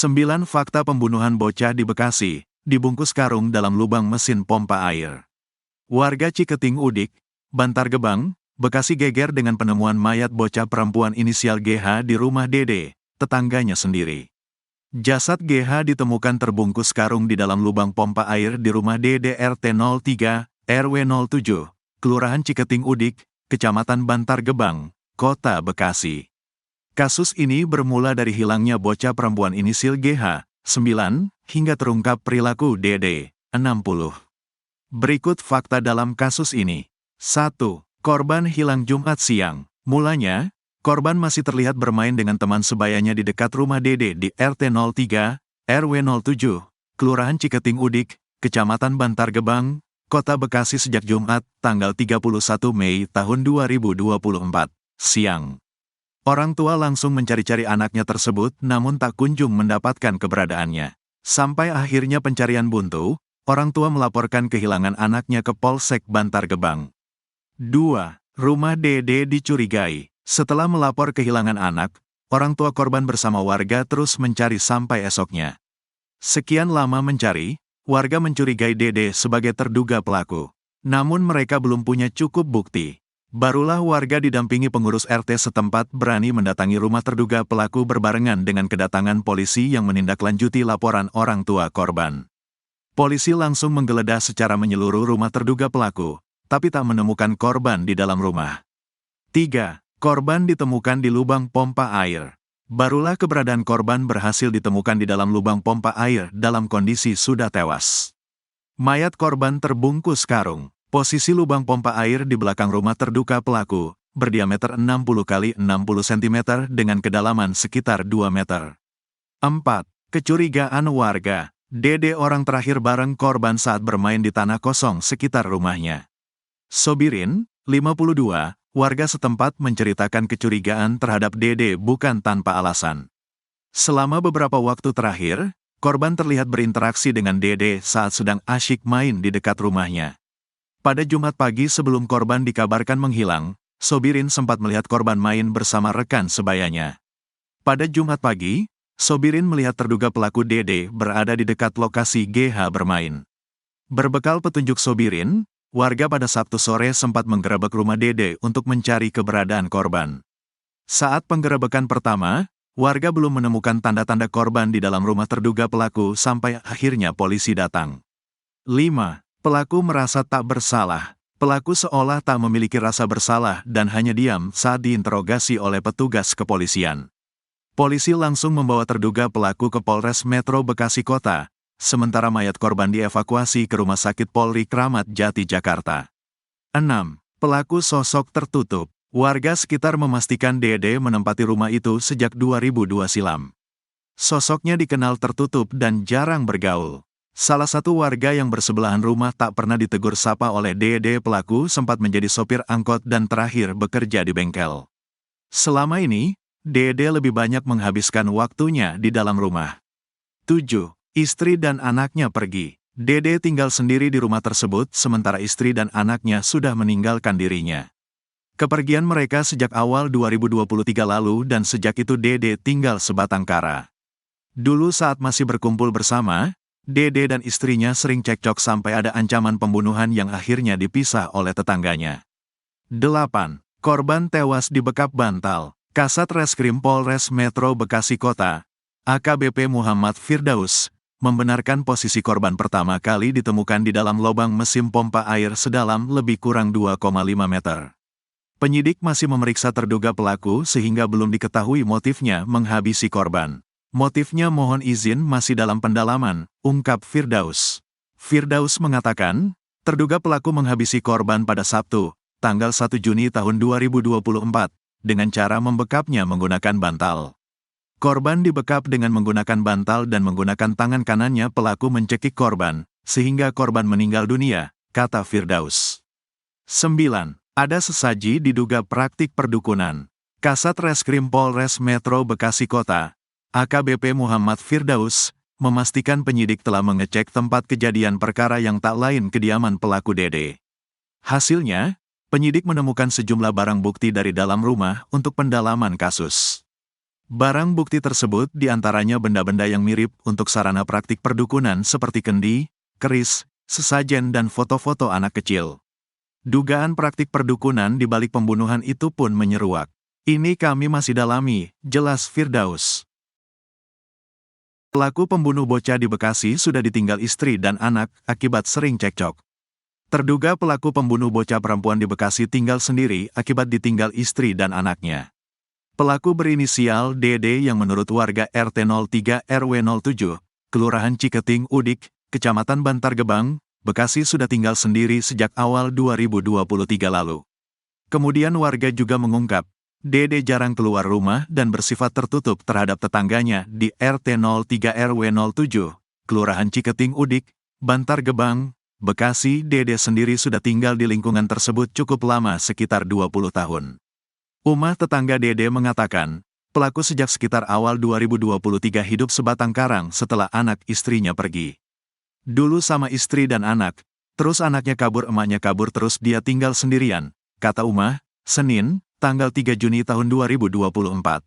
9 fakta pembunuhan bocah di Bekasi, dibungkus karung dalam lubang mesin pompa air. Warga Ciketing Udik, Bantar Gebang, Bekasi geger dengan penemuan mayat bocah perempuan inisial GH di rumah Dede, tetangganya sendiri. Jasad GH ditemukan terbungkus karung di dalam lubang pompa air di rumah Dede RT 03, RW 07, Kelurahan Ciketing Udik, Kecamatan Bantar Gebang, Kota Bekasi. Kasus ini bermula dari hilangnya bocah perempuan inisial GH, 9, hingga terungkap perilaku Dede, 60. Berikut fakta dalam kasus ini. 1. Korban hilang Jumat siang. Mulanya, korban masih terlihat bermain dengan teman sebayanya di dekat rumah Dede di RT 03, RW 07, Kelurahan Ciketing Udik, Kecamatan Bantar Gebang, Kota Bekasi sejak Jumat, tanggal 31 Mei tahun 2024, siang. Orang tua langsung mencari-cari anaknya tersebut namun tak kunjung mendapatkan keberadaannya. Sampai akhirnya pencarian buntu, orang tua melaporkan kehilangan anaknya ke Polsek Bantar Gebang. 2. Rumah Dede dicurigai. Setelah melapor kehilangan anak, orang tua korban bersama warga terus mencari sampai esoknya. Sekian lama mencari, warga mencurigai Dede sebagai terduga pelaku. Namun mereka belum punya cukup bukti. Barulah warga didampingi pengurus RT setempat berani mendatangi rumah terduga pelaku berbarengan dengan kedatangan polisi yang menindaklanjuti laporan orang tua korban. Polisi langsung menggeledah secara menyeluruh rumah terduga pelaku, tapi tak menemukan korban di dalam rumah. 3. Korban ditemukan di lubang pompa air. Barulah keberadaan korban berhasil ditemukan di dalam lubang pompa air dalam kondisi sudah tewas. Mayat korban terbungkus karung. Posisi lubang pompa air di belakang rumah terduga pelaku, berdiameter 60 x 60 cm dengan kedalaman sekitar 2 meter. 4. Kecurigaan warga. Dede orang terakhir bareng korban saat bermain di tanah kosong sekitar rumahnya. Sobirin, 52, warga setempat menceritakan kecurigaan terhadap Dede bukan tanpa alasan. Selama beberapa waktu terakhir, korban terlihat berinteraksi dengan Dede saat sedang asyik main di dekat rumahnya. Pada Jumat pagi sebelum korban dikabarkan menghilang, Sobirin sempat melihat korban main bersama rekan sebayanya. Pada Jumat pagi, Sobirin melihat terduga pelaku Dede berada di dekat lokasi GH bermain. Berbekal petunjuk Sobirin, warga pada Sabtu sore sempat menggerebek rumah Dede untuk mencari keberadaan korban. Saat penggerebekan pertama, warga belum menemukan tanda-tanda korban di dalam rumah terduga pelaku sampai akhirnya polisi datang. 5. Pelaku merasa tak bersalah. Pelaku seolah tak memiliki rasa bersalah dan hanya diam saat diinterogasi oleh petugas kepolisian. Polisi langsung membawa terduga pelaku ke Polres Metro Bekasi Kota, sementara mayat korban dievakuasi ke Rumah Sakit Polri Kramat Jati, Jakarta. 6. Pelaku sosok tertutup. Warga sekitar memastikan Dede menempati rumah itu sejak 2002 silam. Sosoknya dikenal tertutup dan jarang bergaul. Salah satu warga yang bersebelahan rumah tak pernah ditegur sapa oleh Dede. Pelaku sempat menjadi sopir angkot dan terakhir bekerja di bengkel. Selama ini, Dede lebih banyak menghabiskan waktunya di dalam rumah. 7. Istri dan anaknya pergi. Dede tinggal sendiri di rumah tersebut sementara istri dan anaknya sudah meninggalkan dirinya. Kepergian mereka sejak awal 2023 lalu dan sejak itu Dede tinggal sebatang kara. Dulu saat masih berkumpul bersama, Dede dan istrinya sering cekcok sampai ada ancaman pembunuhan yang akhirnya dipisah oleh tetangganya. 8. Korban tewas dibekap bantal. Kasat Reskrim Polres Metro Bekasi Kota, AKBP Muhammad Firdaus, membenarkan posisi korban pertama kali ditemukan di dalam lubang mesin pompa air sedalam lebih kurang 2,5 meter. Penyidik masih memeriksa terduga pelaku sehingga belum diketahui motifnya menghabisi korban. Motifnya mohon izin masih dalam pendalaman, ungkap Firdaus. Firdaus mengatakan, terduga pelaku menghabisi korban pada Sabtu, tanggal 1 Juni tahun 2024, dengan cara membekapnya menggunakan bantal. Korban dibekap dengan menggunakan bantal dan menggunakan tangan kanannya pelaku mencekik korban, sehingga korban meninggal dunia, kata Firdaus. 9. Ada sesaji diduga praktik perdukunan. Kasat Reskrim Polres Metro Bekasi Kota, AKBP Muhammad Firdaus, memastikan penyidik telah mengecek tempat kejadian perkara yang tak lain kediaman pelaku Dede. Hasilnya, penyidik menemukan sejumlah barang bukti dari dalam rumah untuk pendalaman kasus. Barang bukti tersebut diantaranya benda-benda yang mirip untuk sarana praktik perdukunan seperti kendi, keris, sesajen dan foto-foto anak kecil. Dugaan praktik perdukunan di balik pembunuhan itu pun menyeruak. Ini kami masih dalami, jelas Firdaus. Pelaku pembunuh bocah di Bekasi sudah ditinggal istri dan anak akibat sering cekcok. Terduga pelaku pembunuh bocah perempuan di Bekasi tinggal sendiri akibat ditinggal istri dan anaknya. Pelaku berinisial DD yang menurut warga RT 03 RW 07, Kelurahan Ciketing Udik, Kecamatan Bantar Gebang, Bekasi sudah tinggal sendiri sejak awal 2023 lalu. Kemudian warga juga mengungkap, DD jarang keluar rumah dan bersifat tertutup terhadap tetangganya di RT 03 RW 07, Kelurahan Ciketing Udik, Bantar Gebang, Bekasi. DD sendiri sudah tinggal di lingkungan tersebut cukup lama, sekitar 20 tahun. Umah tetangga DD mengatakan, pelaku sejak sekitar awal 2023 hidup sebatang karang setelah anak istrinya pergi. Dulu sama istri dan anak, terus anaknya kabur, emaknya kabur, terus dia tinggal sendirian, kata Umah, Senin, tanggal 3 Juni tahun 2024.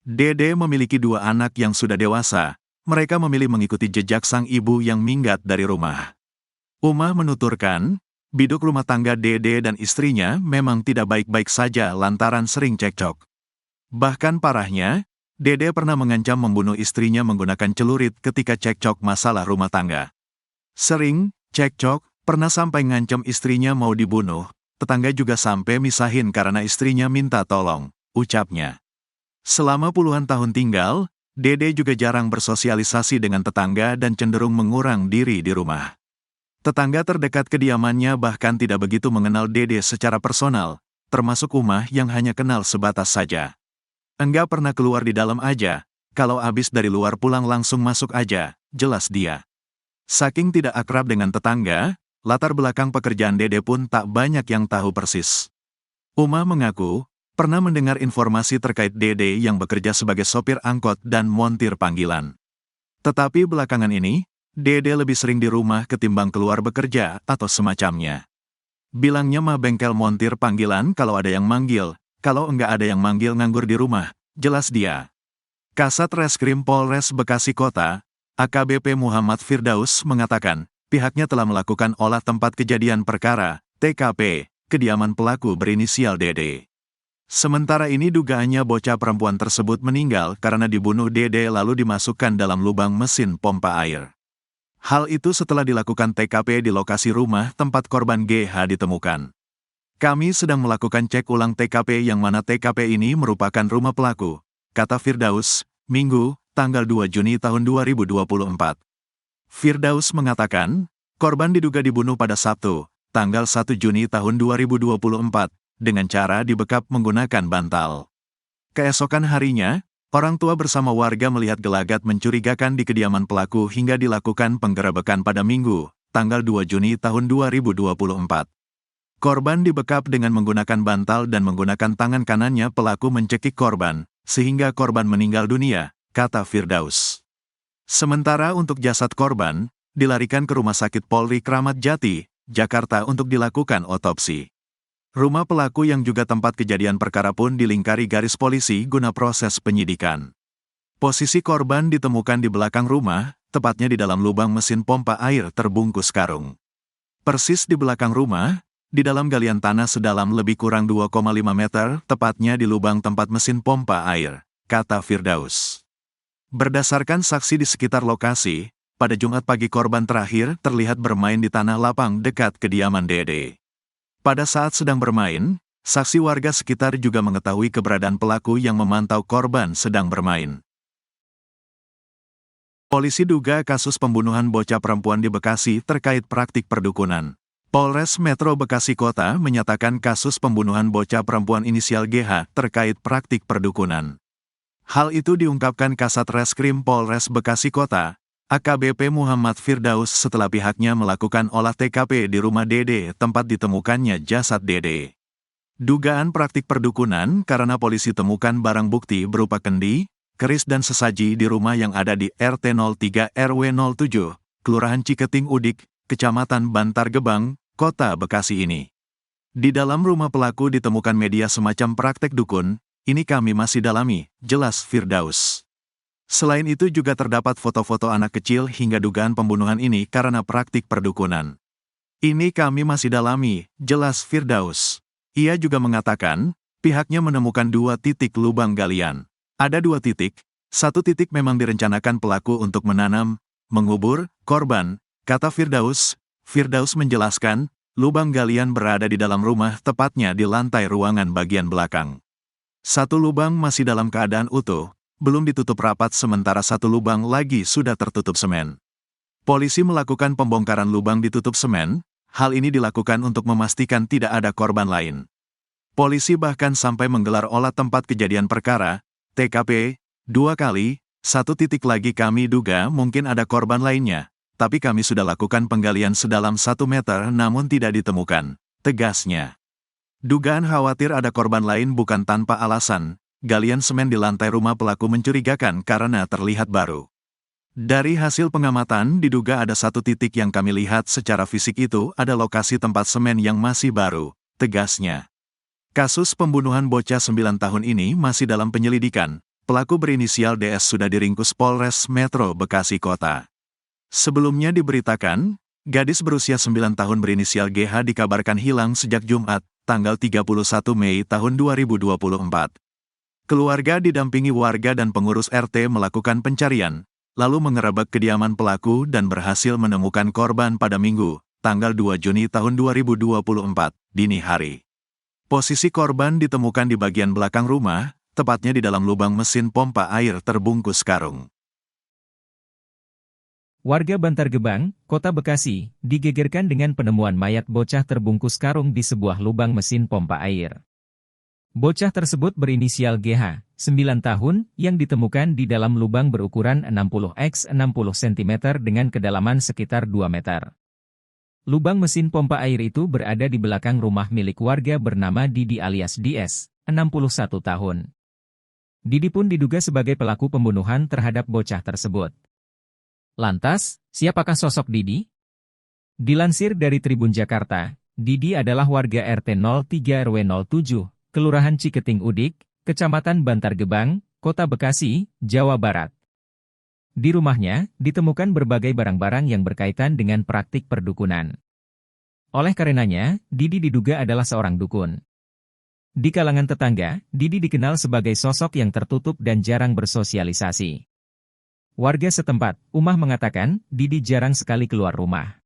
DD memiliki 2 anak yang sudah dewasa, mereka memilih mengikuti jejak sang ibu yang minggat dari rumah. Umah menuturkan, biduk rumah tangga DD dan istrinya memang tidak baik-baik saja lantaran sering cekcok. Bahkan parahnya, DD pernah mengancam membunuh istrinya menggunakan celurit ketika cekcok masalah rumah tangga. Sering cekcok, pernah sampai ngancam istrinya mau dibunuh. Tetangga juga sampai misahin karena istrinya minta tolong, ucapnya. Selama puluhan tahun tinggal, Dede juga jarang bersosialisasi dengan tetangga dan cenderung mengurang diri di rumah. Tetangga terdekat kediamannya bahkan tidak begitu mengenal Dede secara personal, termasuk Umah yang hanya kenal sebatas saja. Enggak pernah keluar di dalam aja, kalau habis dari luar pulang langsung masuk aja, jelas dia. Saking tidak akrab dengan tetangga, latar belakang pekerjaan Dede pun tak banyak yang tahu persis. Umah mengaku, pernah mendengar informasi terkait Dede yang bekerja sebagai sopir angkot dan montir panggilan. Tetapi belakangan ini, Dede lebih sering di rumah ketimbang keluar bekerja atau semacamnya. Bilangnya mah bengkel montir panggilan kalau ada yang manggil, kalau enggak ada yang manggil nganggur di rumah, jelas dia. Kasat Reskrim Polres Bekasi Kota, AKBP Muhammad Firdaus mengatakan, pihaknya telah melakukan olah tempat kejadian perkara, TKP, kediaman pelaku berinisial DD. Sementara ini dugaannya bocah perempuan tersebut meninggal karena dibunuh DD lalu dimasukkan dalam lubang mesin pompa air. Hal itu setelah dilakukan TKP di lokasi rumah tempat korban GH ditemukan. Kami sedang melakukan cek ulang TKP yang mana TKP ini merupakan rumah pelaku, kata Firdaus, Minggu, tanggal 2 Juni tahun 2024. Firdaus mengatakan, korban diduga dibunuh pada Sabtu, tanggal 1 Juni tahun 2024, dengan cara dibekap menggunakan bantal. Keesokan harinya, orang tua bersama warga melihat gelagat mencurigakan di kediaman pelaku hingga dilakukan penggerebekan pada Minggu, tanggal 2 Juni tahun 2024. Korban dibekap dengan menggunakan bantal dan menggunakan tangan kanannya pelaku mencekik korban, sehingga korban meninggal dunia, kata Firdaus. Sementara untuk jasad korban, dilarikan ke Rumah Sakit Polri Kramat Jati, Jakarta untuk dilakukan otopsi. Rumah pelaku yang juga tempat kejadian perkara pun dilingkari garis polisi guna proses penyidikan. Posisi korban ditemukan di belakang rumah, tepatnya di dalam lubang mesin pompa air terbungkus karung. Persis di belakang rumah, di dalam galian tanah sedalam lebih kurang 2,5 meter, tepatnya di lubang tempat mesin pompa air, kata Firdaus. Berdasarkan saksi di sekitar lokasi, pada Jumat pagi korban terakhir terlihat bermain di tanah lapang dekat kediaman Dede. Pada saat sedang bermain, saksi warga sekitar juga mengetahui keberadaan pelaku yang memantau korban sedang bermain. Polisi duga kasus pembunuhan bocah perempuan di Bekasi terkait praktik perdukunan. Polres Metro Bekasi Kota menyatakan kasus pembunuhan bocah perempuan inisial GH terkait praktik perdukunan. Hal itu diungkapkan Kasat Reskrim Polres Bekasi Kota, AKBP Muhammad Firdaus setelah pihaknya melakukan olah TKP di rumah Dede tempat ditemukannya jasad Dede. Dugaan praktik perdukunan karena polisi temukan barang bukti berupa kendi, keris dan sesaji di rumah yang ada di RT 03 RW 07, Kelurahan Ciketing Udik, Kecamatan Bantar Gebang, Kota Bekasi ini. Di dalam rumah pelaku ditemukan media semacam praktek dukun, ini kami masih dalami, jelas Firdaus. Selain itu juga terdapat foto-foto anak kecil hingga dugaan pembunuhan ini karena praktik perdukunan. Ini kami masih dalami, jelas Firdaus. Ia juga mengatakan, pihaknya menemukan 2 titik lubang galian. Ada 2 titik, 1 titik memang direncanakan pelaku untuk menanam, mengubur, korban, kata Firdaus. Firdaus menjelaskan, lubang galian berada di dalam rumah, tepatnya di lantai ruangan bagian belakang. 1 lubang masih dalam keadaan utuh, belum ditutup rapat sementara 1 lubang lagi sudah tertutup semen. Polisi melakukan pembongkaran lubang ditutup semen, hal ini dilakukan untuk memastikan tidak ada korban lain. Polisi bahkan sampai menggelar olah tempat kejadian perkara, TKP, 2 kali, 1 titik lagi kami duga mungkin ada korban lainnya, tapi kami sudah lakukan penggalian sedalam 1 meter namun tidak ditemukan, tegasnya. Dugaan khawatir ada korban lain bukan tanpa alasan, galian semen di lantai rumah pelaku mencurigakan karena terlihat baru. Dari hasil pengamatan diduga ada 1 titik yang kami lihat secara fisik itu ada lokasi tempat semen yang masih baru, tegasnya. Kasus pembunuhan bocah 9 tahun ini masih dalam penyelidikan, pelaku berinisial DS sudah diringkus Polres Metro Bekasi Kota. Sebelumnya diberitakan, gadis berusia 9 tahun berinisial GH dikabarkan hilang sejak Jumat, tanggal 31 Mei tahun 2024. Keluarga didampingi warga dan pengurus RT melakukan pencarian, lalu mengerebek kediaman pelaku dan berhasil menemukan korban pada Minggu, tanggal 2 Juni tahun 2024, dini hari. Posisi korban ditemukan di bagian belakang rumah, tepatnya di dalam lubang mesin pompa air terbungkus karung. Warga Bantar Gebang, Kota Bekasi, digegerkan dengan penemuan mayat bocah terbungkus karung di sebuah lubang mesin pompa air. Bocah tersebut berinisial GH, 9 tahun, yang ditemukan di dalam lubang berukuran 60 x 60 cm dengan kedalaman sekitar 2 meter. Lubang mesin pompa air itu berada di belakang rumah milik warga bernama Didi alias DS, 61 tahun. Didi pun diduga sebagai pelaku pembunuhan terhadap bocah tersebut. Lantas, siapakah sosok Didi? Dilansir dari Tribun Jakarta, Didi adalah warga RT 03 RW 07, Kelurahan Ciketing Udik, Kecamatan Bantar Gebang, Kota Bekasi, Jawa Barat. Di rumahnya, ditemukan berbagai barang-barang yang berkaitan dengan praktik perdukunan. Oleh karenanya, Didi diduga adalah seorang dukun. Di kalangan tetangga, Didi dikenal sebagai sosok yang tertutup dan jarang bersosialisasi. Warga setempat, Umah mengatakan, Didi jarang sekali keluar rumah.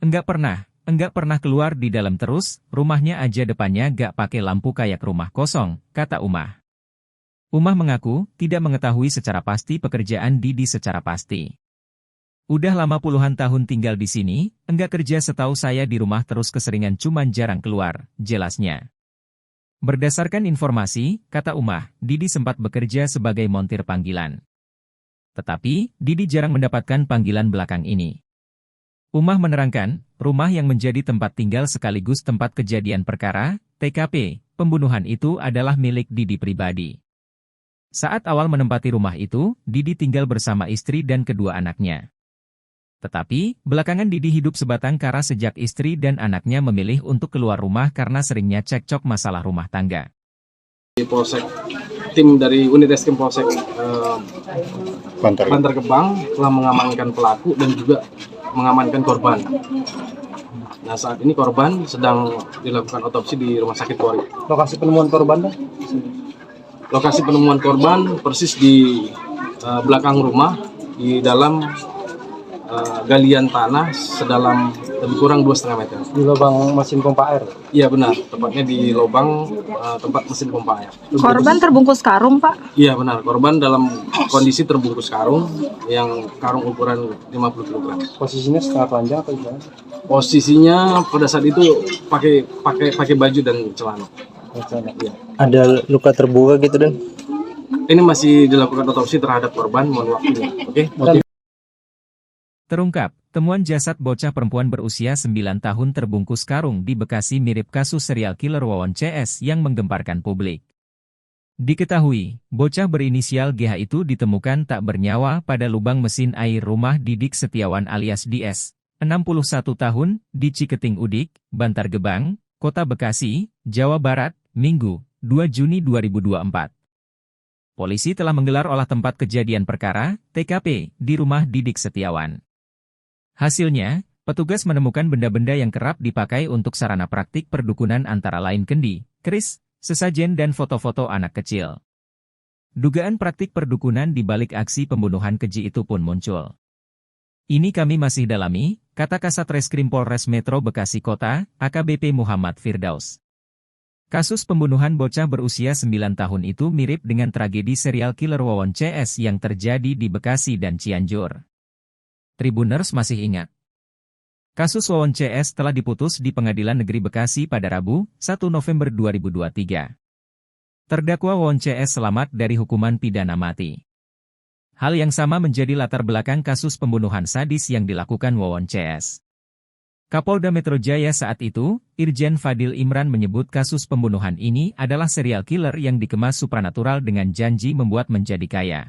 Enggak pernah keluar di dalam terus, rumahnya aja depannya gak pakai lampu kayak rumah kosong, kata Umah. Umah mengaku tidak mengetahui secara pasti pekerjaan Didi secara pasti. Udah lama puluhan tahun tinggal di sini, enggak kerja setahu saya di rumah terus keseringan cuman jarang keluar, jelasnya. Berdasarkan informasi, kata Umah, Didi sempat bekerja sebagai montir panggilan. Tetapi, Didi jarang mendapatkan panggilan belakang ini. Umah menerangkan, rumah yang menjadi tempat tinggal sekaligus tempat kejadian perkara, TKP, pembunuhan itu adalah milik Didi pribadi. Saat awal menempati rumah itu, Didi tinggal bersama istri dan kedua anaknya. Tetapi, belakangan Didi hidup sebatang kara sejak istri dan anaknya memilih untuk keluar rumah karena seringnya cekcok masalah rumah tangga. Polsek, tim dari unit reskrim Polsek Bantar Gebang telah mengamankan pelaku dan juga mengamankan korban. Nah, saat ini korban sedang dilakukan otopsi di Rumah Sakit Polri. Lokasi penemuan korban, Pak? Lokasi penemuan korban persis di belakang rumah, di dalam galian tanah sedalam lebih kurang 2,5 meter. Di lubang mesin pompa air? Iya benar, tepatnya di lubang tempat mesin pompa air. Korban terbungkus karung, Pak? Iya benar, korban dalam kondisi terbungkus karung, yang karung ukuran 50 kg. Posisinya setengah telanjang atau gimana? Posisinya pada saat itu pakai baju dan celana. Ya. Ada luka terbuka gitu, Dan? Ini masih dilakukan otopsi terhadap korban, mohon waktunya. Oke. Terungkap, temuan jasad bocah perempuan berusia 9 tahun terbungkus karung di Bekasi mirip kasus serial killer Wawon CS yang menggemparkan publik. Diketahui, bocah berinisial GH itu ditemukan tak bernyawa pada lubang mesin air rumah Didik Setiawan alias DS, 61 tahun, di Ciketing Udik, Bantar Gebang, Kota Bekasi, Jawa Barat, Minggu, 2 Juni 2024. Polisi telah menggelar olah tempat kejadian perkara, TKP, di rumah Didik Setiawan. Hasilnya, petugas menemukan benda-benda yang kerap dipakai untuk sarana praktik perdukunan antara lain kendi, keris, sesajen dan foto-foto anak kecil. Dugaan praktik perdukunan di balik aksi pembunuhan keji itu pun muncul. Ini kami masih dalami, kata Kasat Reskrim Polres Metro Bekasi Kota, AKBP Muhammad Firdaus. Kasus pembunuhan bocah berusia 9 tahun itu mirip dengan tragedi serial killer Wawon CS yang terjadi di Bekasi dan Cianjur. Tribuners masih ingat. Kasus Wawon CS telah diputus di Pengadilan Negeri Bekasi pada Rabu, 1 November 2023. Terdakwa Wawon CS selamat dari hukuman pidana mati. Hal yang sama menjadi latar belakang kasus pembunuhan sadis yang dilakukan Wawon CS. Kapolda Metro Jaya saat itu, Irjen Fadil Imran menyebut kasus pembunuhan ini adalah serial killer yang dikemas supranatural dengan janji membuat menjadi kaya.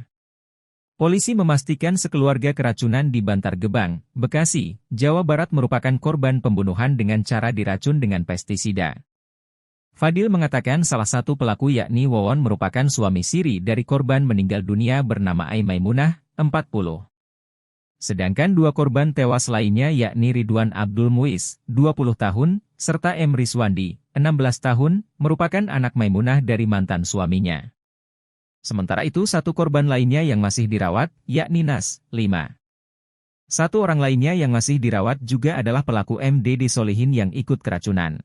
Polisi memastikan sekeluarga keracunan di Bantar Gebang, Bekasi, Jawa Barat merupakan korban pembunuhan dengan cara diracun dengan pestisida. Fadil mengatakan salah satu pelaku yakni Wawon merupakan suami siri dari korban meninggal dunia bernama Ai Maimunah, 40. Sedangkan dua korban tewas lainnya yakni Ridwan Abdul Muiz, 20 tahun, serta M. Rizwandi, 16 tahun, merupakan anak Maimunah dari mantan suaminya. Sementara itu satu korban lainnya yang masih dirawat, yakni Nas, 5. Satu orang lainnya yang masih dirawat juga adalah pelaku MD Solihin yang ikut keracunan.